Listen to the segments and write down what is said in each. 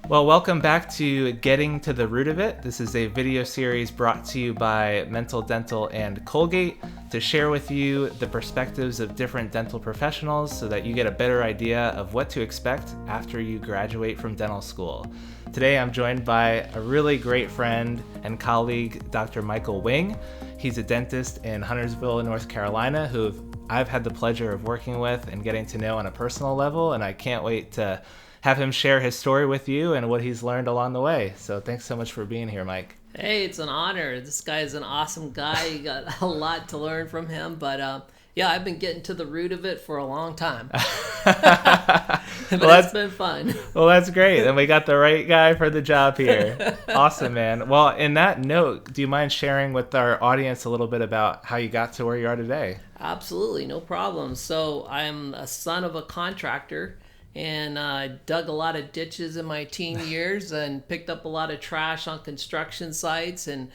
Well, welcome back to Getting to the Root of It. This is a video series brought to you by Mental Dental and Colgate to share with you the perspectives of different dental professionals so that you get a better idea of what to expect after you graduate from dental school. Today I'm joined by a really great friend and colleague, Dr. Michael Wing. He's a dentist in Huntersville, North Carolina, who I've had the pleasure of working with and getting to know on a personal level, and I can't wait to have him share his story with you and what he's learned along the way. So thanks so much for being here, Mike. Hey, it's an honor. This guy is an awesome guy. You got a lot to learn from him, but yeah, I've been getting to the root of it for a long time. But it's been fun. Well, that's great. And we got the right guy for the job here. Awesome, man. Well, in that note, do you mind sharing with our audience a little bit about how you got to where you are today? Absolutely, no problem. So I'm a son of a contractor, and I dug a lot of ditches in my teen years and picked up a lot of trash on construction sites and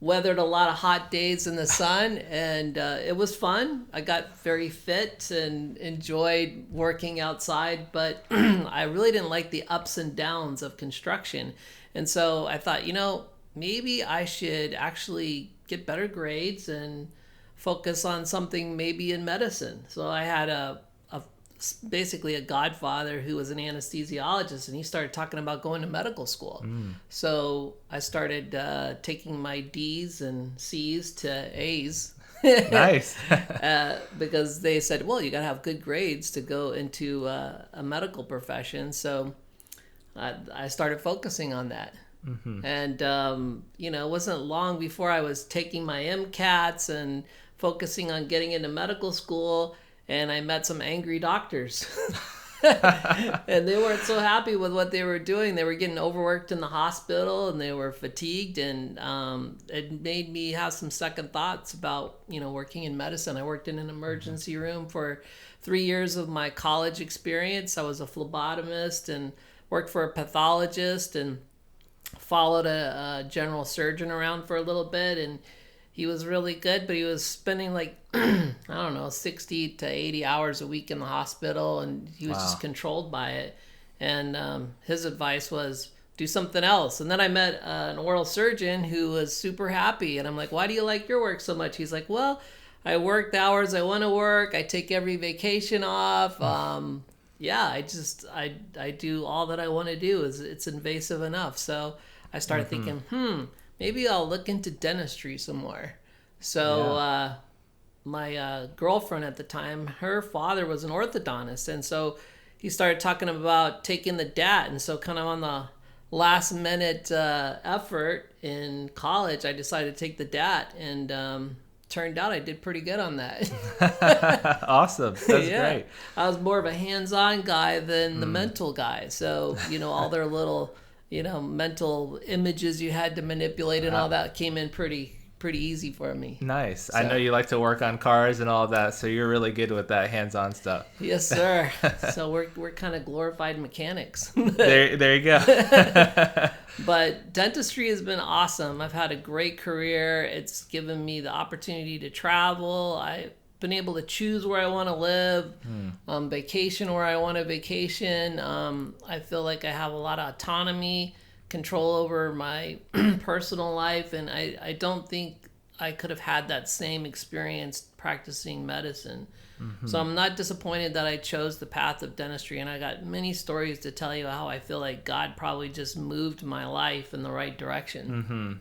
weathered a lot of hot days in the sun, and it was fun. I got very fit and enjoyed working outside, but I really didn't like the ups and downs of construction. And so I thought, maybe I should actually get better grades and focus on something maybe in medicine. So I had basically a godfather who was an anesthesiologist, and he started talking about going to medical school. So I started taking my D's and C's to A's. Nice. Because they said, well, you got to have good grades to go into a medical profession. So I started focusing on that. And, it wasn't long before I was taking my MCATs and focusing on getting into medical school. And I met some angry doctors. And they weren't so happy with what they were doing. They were getting overworked in the hospital, and they were fatigued. And it made me have some second thoughts about, working in medicine. I worked in an emergency room for 3 years of my college experience. I was a phlebotomist and worked for a pathologist and followed a general surgeon around for a little bit. And he was really good, but he was spending 60 to 80 hours a week in the hospital, and he was just controlled by it. And his advice was, do something else. And then I met an oral surgeon who was super happy. And I'm like, why do you like your work so much? He's like, well, I work the hours I want to work. I take every vacation off. I do all that I want to do. It's invasive enough. So I started thinking, maybe I'll look into dentistry some more. So my girlfriend at the time, her father was an orthodontist. And so he started talking about taking the DAT. And so kind of on the last minute effort in college, I decided to take the DAT. And turned out I did pretty good on that. Awesome. That's great. I was more of a hands-on guy than the mental guy. So, all their little mental images you had to manipulate and all that came in pretty easy for me. Nice. So, I know you like to work on cars and all that, so you're really good with that hands-on stuff. Yes, sir. So we're kind of glorified mechanics. There you go. But dentistry has been awesome. I've had a great career. It's given me the opportunity to travel. I've been able to choose where I want to live, vacation where I want to vacation. I feel like I have a lot of autonomy, control over my personal life, and I don't think I could have had that same experience practicing medicine. So I'm not disappointed that I chose the path of dentistry, and I got many stories to tell you how I feel like God probably just moved my life in the right direction.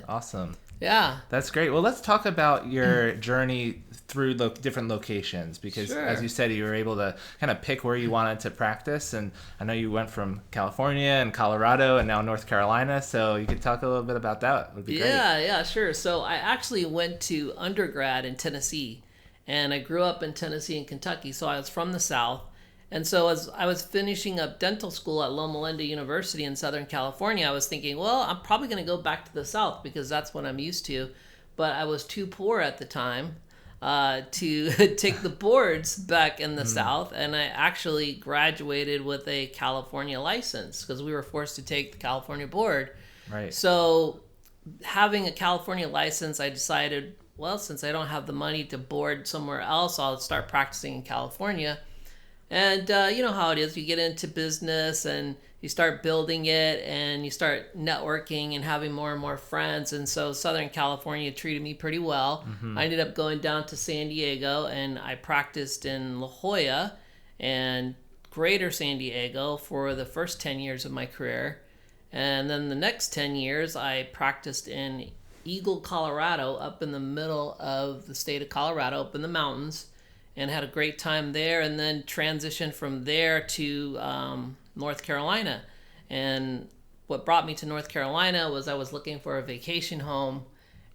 Awesome. Yeah. That's great. Well, let's talk about your journey through the different locations, because as you said, you were able to kind of pick where you wanted to practice. And I know you went from California and Colorado and now North Carolina. So you could talk a little bit about that. It would be great. Yeah, sure. So I actually went to undergrad in Tennessee, and I grew up in Tennessee and Kentucky. So I was from the South. And so as I was finishing up dental school at Loma Linda University in Southern California, I was thinking, well, I'm probably going to go back to the South because that's what I'm used to. But I was too poor at the time to take the boards back in the South. And I actually graduated with a California license because we were forced to take the California board. Right. So having a California license, I decided, well, since I don't have the money to board somewhere else, I'll start practicing in California. And you know how it is. You get into business and you start building it and you start networking and having more and more friends. And so Southern California treated me pretty well. I ended up going down to San Diego and I practiced in La Jolla and Greater San Diego for the first 10 years of my career. And then the next 10 years, I practiced in Eagle, Colorado, up in the middle of the state of Colorado, up in the mountains, and had a great time there. And then transitioned from there to North Carolina. And what brought me to North Carolina was I was looking for a vacation home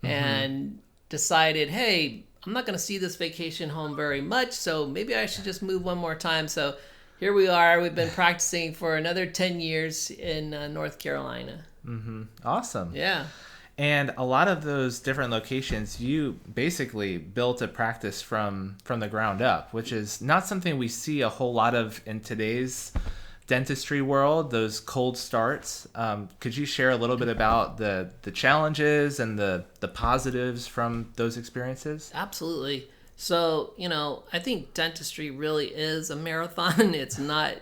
and decided, hey, I'm not going to see this vacation home very much, so maybe I should just move one more time. So here we are. We've been practicing for another 10 years in North Carolina. Awesome. Yeah. And a lot of those different locations, you basically built a practice from the ground up, which is not something we see a whole lot of in today's dentistry world, those cold starts. Could you share a little bit about the challenges and the positives from those experiences? Absolutely. So, you know, I think dentistry really is a marathon. It's not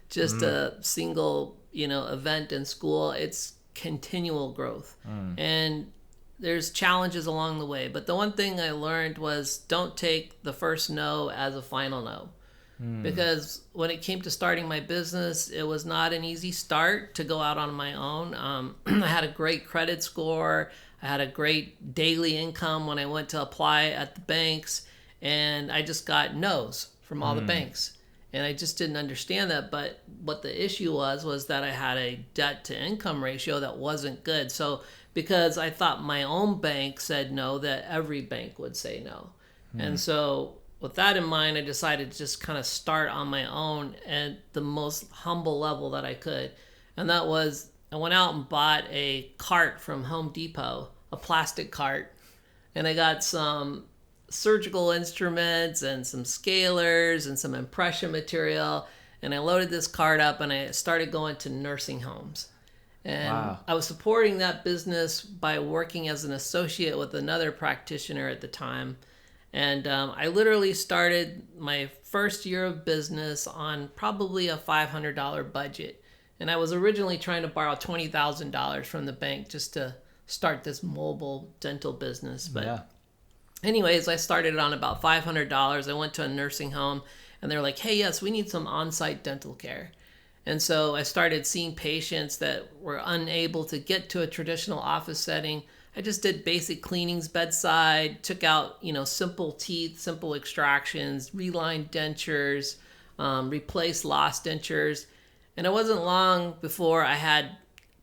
just a single, you know, event in school. It's continual growth. And there's challenges along the way. But the one thing I learned was don't take the first no as a final no. Because when it came to starting my business, it was not an easy start to go out on my own. I had a great credit score. I had a great daily income when I went to apply at the banks, and I just got no's from all the banks. And I just didn't understand that. But what the issue was that I had a debt to income ratio that wasn't good. So because I thought my own bank said no, that every bank would say no. And so with that in mind, I decided to just kind of start on my own at the most humble level that I could. And that was, I went out and bought a cart from Home Depot, a plastic cart. And I got some surgical instruments and some scalers and some impression material. And I loaded this cart up and I started going to nursing homes. And Wow. I was supporting that business by working as an associate with another practitioner at the time. And I literally started my first year of business on probably a $500 budget. And I was originally trying to borrow $20,000 from the bank just to start this mobile dental business. But anyways, I started it on about $500. I went to a nursing home and they're like, hey, yes, we need some on-site dental care. And so I started seeing patients that were unable to get to a traditional office setting. I just did basic cleanings bedside, took out, you know, simple teeth, simple extractions, relined dentures, replaced lost dentures. And it wasn't long before I had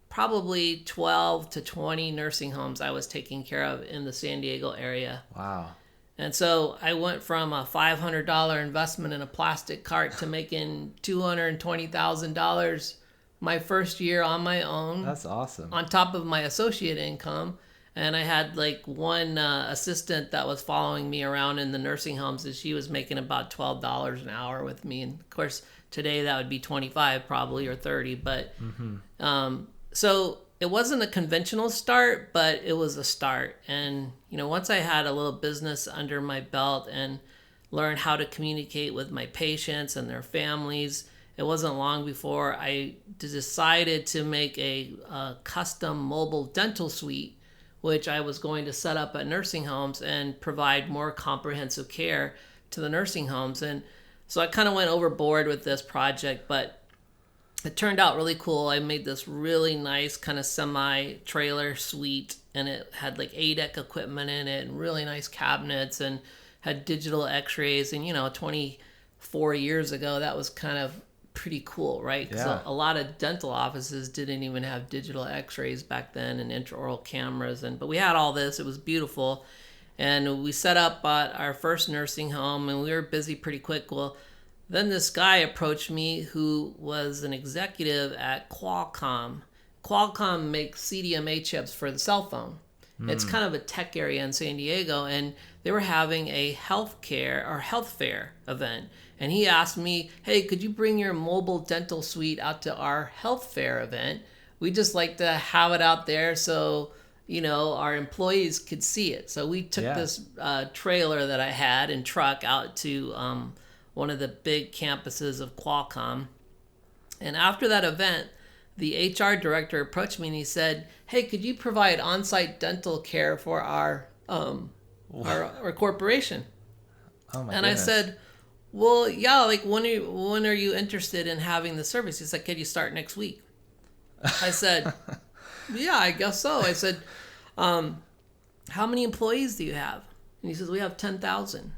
probably 12 to 20 nursing homes I was taking care of in the San Diego area. Wow. And so I went from a $500 investment in a plastic cart to making $220,000 my first year on my own. That's awesome. On top of my associate income. And I had like one assistant that was following me around in the nursing homes, and she was making about $12 an hour with me. And of course, today that would be 25 probably or 30. But so it wasn't a conventional start, but it was a start. And, you know, once I had a little business under my belt and learned how to communicate with my patients and their families, it wasn't long before I decided to make a custom mobile dental suite, which I was going to set up at nursing homes and provide more comprehensive care to the nursing homes. And so I kind of went overboard with this project, but it turned out really cool. I made this really nice kind of semi-trailer suite, and it had like ADEC equipment in it and really nice cabinets and had digital x-rays. And, you know, 24 years ago, that was kind of pretty cool, right? Because a lot of dental offices didn't even have digital x-rays back then and intraoral cameras. But we had all this. It was beautiful. And we set up at our first nursing home, and we were busy pretty quick. Well, then this guy approached me who was an executive at Qualcomm. Qualcomm makes CDMA chips for the cell phone. It's kind of a tech area in San Diego, and they were having a health fair event. And he asked me, hey, could you bring your mobile dental suite out to our health fair event? We just like to have it out there so, you know, our employees could see it. So we took this trailer that I had and truck out to one of the big campuses of Qualcomm. And after that event, the HR director approached me and he said, "Hey, could you provide on-site dental care for our corporation?" Oh my And goodness. I said, "Well, yeah, like when are you interested in having the service?" He said, "Can you start next week?" I said, "Yeah, I guess so." I said, "How many employees do you have?" And he says, "We have 10,000."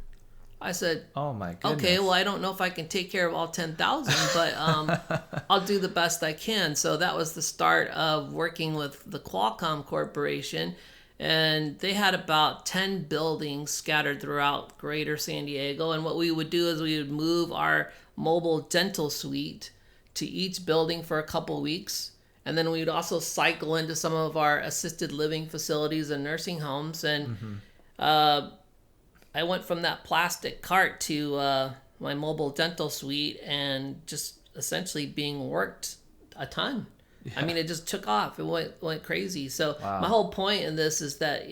I said, Oh my goodness. "Okay, well, I don't know if I can take care of all 10,000, but I'll do the best I can." So that was the start of working with the Qualcomm Corporation. And they had about 10 buildings scattered throughout greater San Diego. And what we would do is we would move our mobile dental suite to each building for a couple weeks. And then we would also cycle into some of our assisted living facilities and nursing homes. And I went from that plastic cart to my mobile dental suite and just essentially being worked a ton. Yeah. I mean, it just took off. It went crazy. So Wow. My whole point in this is that,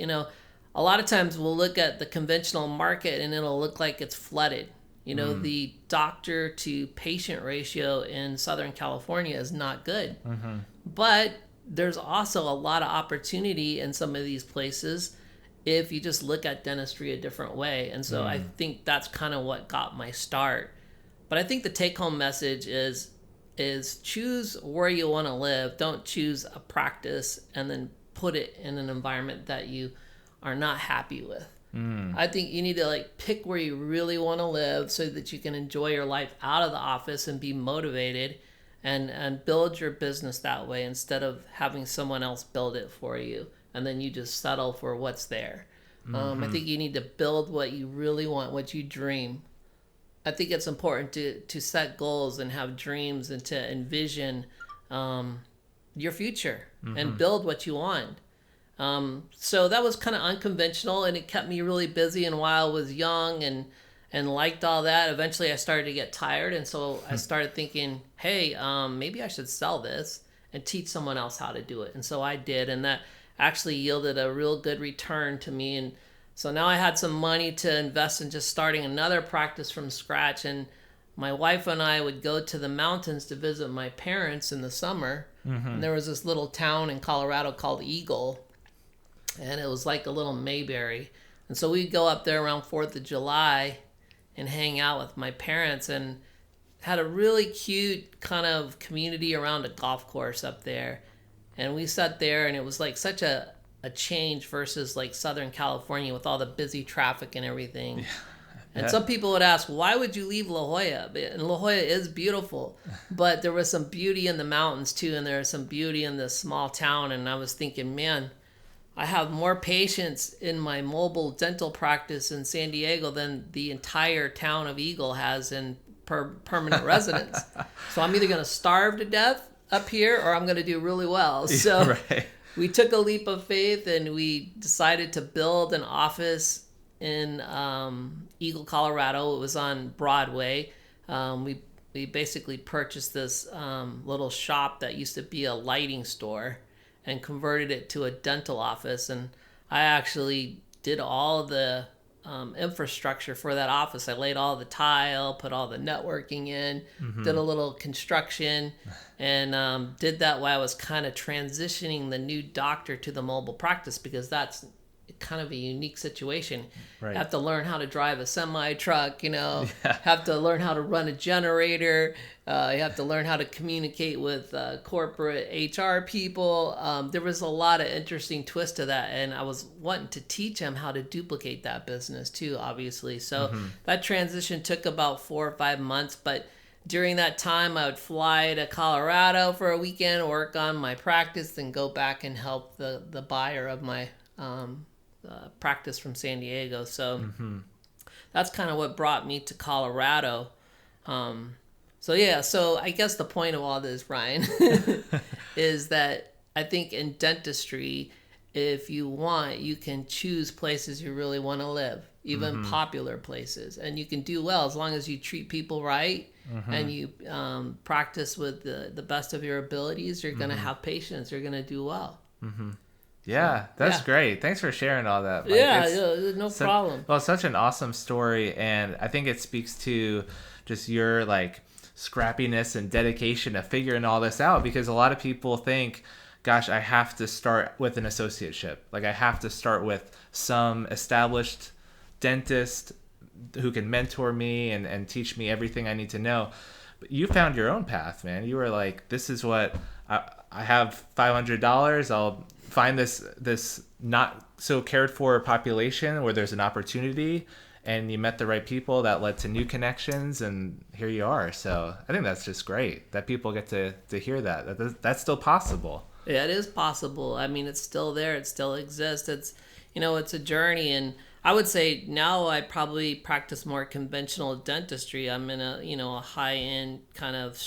a lot of times we'll look at the conventional market and it'll look like it's flooded. The doctor to patient ratio in Southern California is not good. Mm-hmm. But there's also a lot of opportunity in some of these places if you just look at dentistry a different way. And so I think that's kind of what got my start. But I think the take-home message is choose where you want to live. Don't choose a practice and then put it in an environment that you are not happy with. I think you need to pick where you really want to live so that you can enjoy your life out of the office and be motivated and build your business that way instead of having someone else build it for you. And then you just settle for what's there. I think you need to build what you really want, what you dream. I think it's important to set goals and have dreams and to envision your future and build what you want. So that was kind of unconventional, and it kept me really busy. And while I was young and liked all that, eventually I started to get tired. And so I started thinking, hey, maybe I should sell this and teach someone else how to do it. And so I did, and that actually yielded a real good return to me. And so now I had some money to invest in just starting another practice from scratch. And my wife and I would go to the mountains to visit my parents in the summer. And there was this little town in Colorado called Eagle, and it was like a little Mayberry. And so we'd go up there around 4th of July and hang out with my parents, and had a really cute kind of community around a golf course up there. And we sat there, and it was like such a change versus like Southern California with all the busy traffic and everything. Yeah. And some people would ask, why would you leave La Jolla? And La Jolla is beautiful, but there was some beauty in the mountains too, and there was some beauty in this small town. And I was thinking, man, I have more patients in my mobile dental practice in San Diego than the entire town of Eagle has in permanent residents. So I'm either going to starve to death up here or I'm going to do really well. So we took a leap of faith and we decided to build an office in Eagle, Colorado. It was on Broadway. We basically purchased this little shop that used to be a lighting store and converted it to a dental office. And I actually did all the infrastructure for that office. I laid all the tile, put all the networking in, did a little construction, and did that while I was kind of transitioning the new doctor to the mobile practice, because that's kind of a unique situation. Right. You have to learn how to drive a semi truck, have to learn how to run a generator. You have to learn how to communicate with corporate HR people. There was a lot of interesting twists to that, and I was wanting to teach them how to duplicate that business too, obviously. So that transition took about 4 or 5 months, but during that time I would fly to Colorado for a weekend, work on my practice, and go back and help the buyer of my practice from San Diego. So that's kind of what brought me to Colorado. So I guess the point of all this, Ryan, is that I think in dentistry, if you want, you can choose places you really want to live, even popular places, and you can do well as long as you treat people right and you practice with the best of your abilities. You're going to have patients. You're going to do well. Yeah, So, that's yeah. great. Thanks for sharing all that, Mike. Yeah, yeah, no problem. Well, such an awesome story, and I think it speaks to just your like scrappiness and dedication to figuring all this out. Because a lot of people think, "Gosh, I have to start with an associateship. Like I have to start with some established dentist who can mentor me and teach me everything I need to know." But you found your own path, man. You were like, "This is what I have $500. I'll find this not so cared for population where there's an opportunity, and you met the right people that led to new connections, and here you are." So I think that's just great that people get to hear that's still possible. Yeah, it is possible. I mean, it's still there. It still exists. It's a journey. And I would say now I probably practice more conventional dentistry. I'm in a high end kind of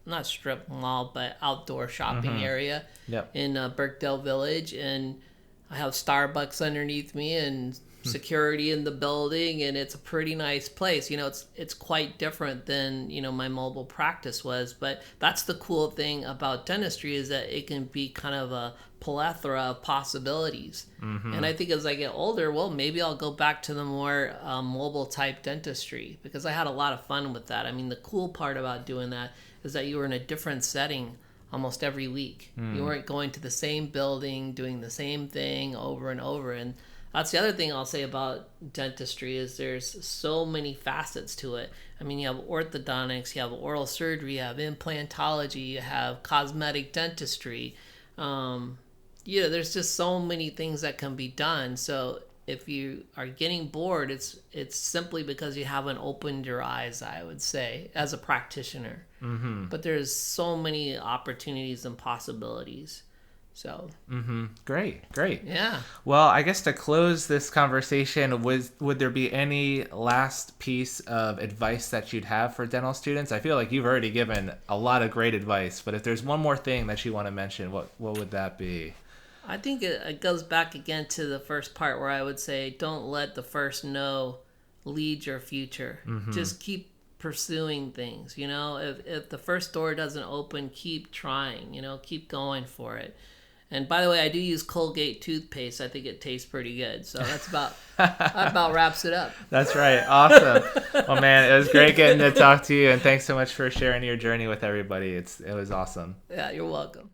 not strip mall, but outdoor shopping area Yep. in Birkdale Village. And I have Starbucks underneath me and security in the building, and it's a pretty nice place. It's quite different than my mobile practice was, but that's the cool thing about dentistry is that it can be kind of a plethora of possibilities. And I think as I get older, well, maybe I'll go back to the more mobile type dentistry, because I had a lot of fun with that. I mean, the cool part about doing that is that you were in a different setting almost every week. You weren't going to the same building doing the same thing over and over. And that's the other thing I'll say about dentistry is there's so many facets to it. I mean, you have orthodontics, you have oral surgery, you have implantology, you have cosmetic dentistry. There's just so many things that can be done. So if you are getting bored, it's simply because you haven't opened your eyes, I would say, as a practitioner. But there's so many opportunities and possibilities. So Great. yeah. Well, I guess to close this conversation, would there be any last piece of advice that you'd have for dental students? I feel like you've already given a lot of great advice, but if there's one more thing that you want to mention, what would that be? I think it goes back again to the first part where I would say don't let the first no lead your future. Just keep pursuing things. If the first door doesn't open, keep trying. Keep going for it. And by the way, I do use Colgate toothpaste. I think it tastes pretty good. So that about wraps it up. That's right. Awesome. Well, man, it was great getting to talk to you, and thanks so much for sharing your journey with everybody. It was awesome. Yeah, you're welcome.